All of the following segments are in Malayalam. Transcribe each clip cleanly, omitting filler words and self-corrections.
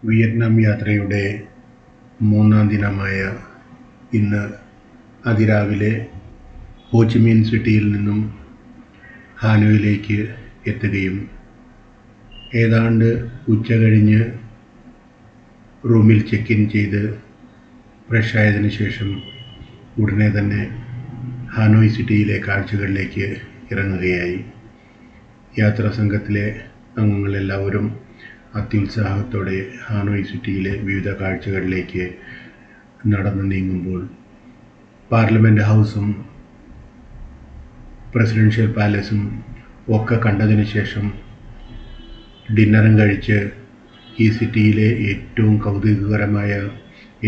വിയറ്റ്നാം യാത്രയുടെ 3-ാം ദിനമായ ഇന്ന് അതിരാവിലെ ഹോച്ചിമിൻ സിറ്റിയിൽ നിന്നും ഹാനോയിലേക്ക് എത്തുകയും ഏതാണ്ട് ഉച്ച കഴിഞ്ഞ് റൂമിൽ ചെക്ക് ഇൻ ചെയ്ത് ഫ്രഷായതിനു ശേഷം ഉടനെ തന്നെ ഹാനോയ് സിറ്റിയിലെ കാഴ്ചകളിലേക്ക് ഇറങ്ങുകയായി. യാത്രാ സംഘത്തിലെ അംഗങ്ങളെല്ലാവരും അത്യുത്സാഹത്തോടെ ഹാനോയ് സിറ്റിയിലെ വിവിധ കാഴ്ചകളിലേക്ക് നടന്നു നീങ്ങുമ്പോൾ പാർലമെൻറ്റ് ഹൗസും പ്രസിഡൻഷ്യൽ പാലസും ഒക്കെ കണ്ടതിന് ശേഷം ഡിന്നറും കഴിച്ച് ഈ സിറ്റിയിലെ ഏറ്റവും കൗതുകകരമായ,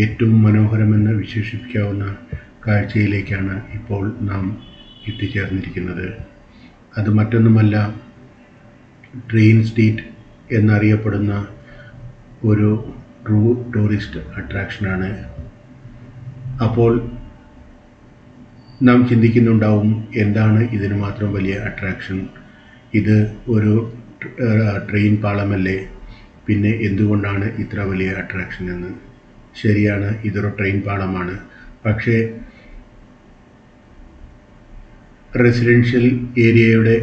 ഏറ്റവും മനോഹരമെന്ന് വിശേഷിപ്പിക്കാവുന്ന കാഴ്ചയിലേക്കാണ് ഇപ്പോൾ നാം എത്തിച്ചേർന്നിരിക്കുന്നത്. അത് മറ്റൊന്നുമല്ല, ട്രെയിൻ സ്ട്രീറ്റ് എന്നറിയപ്പെടുന്ന ഒരു ടൂറിസ്റ്റ് അട്രാക്ഷനാണ്. അപ്പോൾ നാം ചിന്തിക്കുന്നുണ്ടാവും, എന്താണ് ഇതിന് മാത്രം വലിയ അട്രാക്ഷൻ? ഇത് ഒരു ട്രെയിൻ പാളമല്ലേ, പിന്നെ എന്തുകൊണ്ടാണ് ഇത്ര വലിയ അട്രാക്ഷൻ എന്ന്? ശരിയാണ്, ഇതൊരു ട്രെയിൻ പാളമാണ്. പക്ഷേ റെസിഡൻഷ്യൽ ഏരിയയുടെ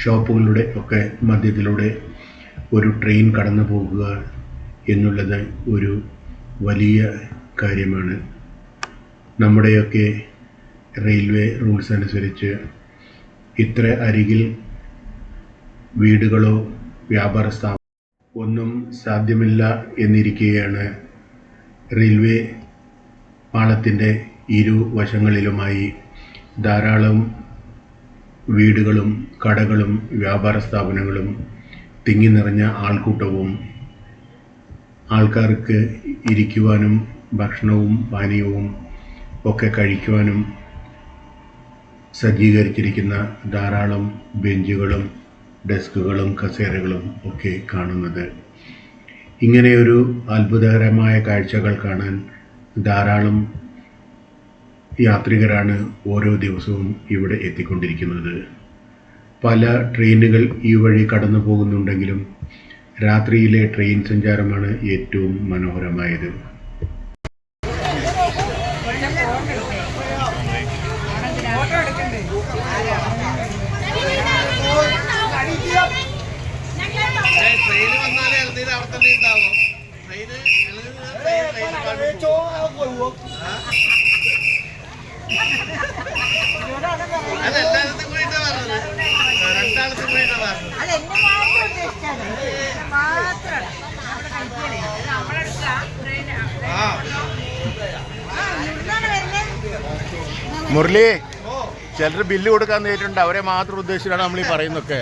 ഷോപ്പുകളുടെ ഒക്കെ മധ്യത്തിലൂടെ ഒരു ട്രെയിൻ കടന്നു പോകുക എന്നുള്ളത് ഒരു വലിയ കാര്യമാണ്. നമ്മുടെയൊക്കെ റെയിൽവേ റൂൾസ് അനുസരിച്ച് ഇത്ര അരികിൽ വീടുകളോ വ്യാപാര സ്ഥാപനമോ ഒന്നും സാധ്യമല്ല എന്നിരിക്കുകയാണ് റെയിൽവേ പാളത്തിൻ്റെ ഇരുവശങ്ങളിലുമായി ധാരാളം വീടുകളും കടകളും വ്യാപാര സ്ഥാപനങ്ങളും തിങ്ങി നിറഞ്ഞ ആൾക്കൂട്ടവും ആൾക്കാർക്ക് ഇരിക്കുവാനും ഭക്ഷണവും പാനീയവും ഒക്കെ കഴിക്കുവാനും സജ്ജീകരിച്ചിരിക്കുന്ന ധാരാളം ബെഞ്ചുകളും ഡെസ്കുകളും കസേരകളും ഒക്കെ കാണുന്നത്. ഇങ്ങനെയൊരു അത്ഭുതകരമായ കാഴ്ചകൾ കാണാൻ ധാരാളം യാത്രികരാണ് ഓരോ ദിവസവും ഇവിടെ എത്തിക്കൊണ്ടിരിക്കുന്നത്. പല ട്രെയിനുകൾ ഈ വഴി കടന്നു പോകുന്നുണ്ടെങ്കിലും രാത്രിയിലെ ട്രെയിൻ സഞ്ചാരമാണ് ഏറ്റവും മനോഹരമായത്. മുരളി, ചിലർ ബില്ല് കൊടുക്കാൻ നേരിട്ടുണ്ട്, അവരെ മാത്രം ഉദ്ദേശിച്ചാണ് നമ്മൾ ഈ പറയുന്നൊക്കെ.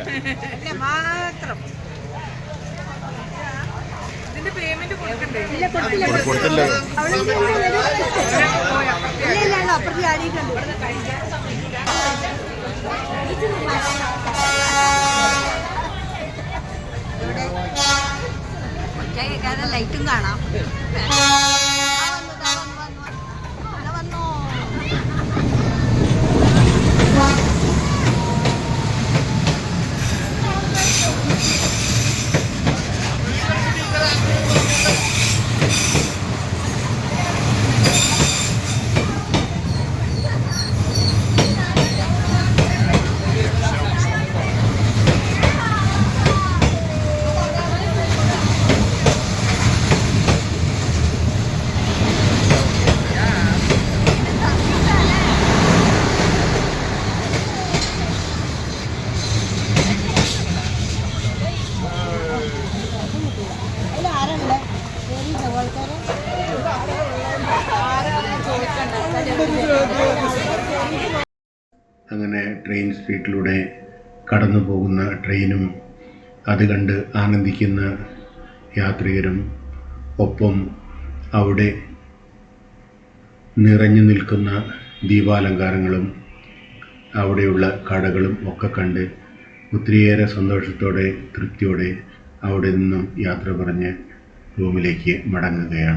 കൊടുത്തില്ലേ? ലൈറ്റും കാണാം. അങ്ങനെ ട്രെയിൻ സ്ട്രീറ്റിലൂടെ കടന്നു പോകുന്ന ട്രെയിനും അത് കണ്ട് ആനന്ദിക്കുന്ന യാത്രികരും ഒപ്പം അവിടെ നിറഞ്ഞു നിൽക്കുന്ന ദീപാലങ്കാരങ്ങളും അവിടെയുള്ള കടകളും ഒക്കെ കണ്ട് ഒത്തിരിയേറെ സന്തോഷത്തോടെ തൃപ്തിയോടെ അവിടെ നിന്നും യാത്ര പറഞ്ഞ് റൂമിലേക്ക് മടങ്ങുകയാണ്.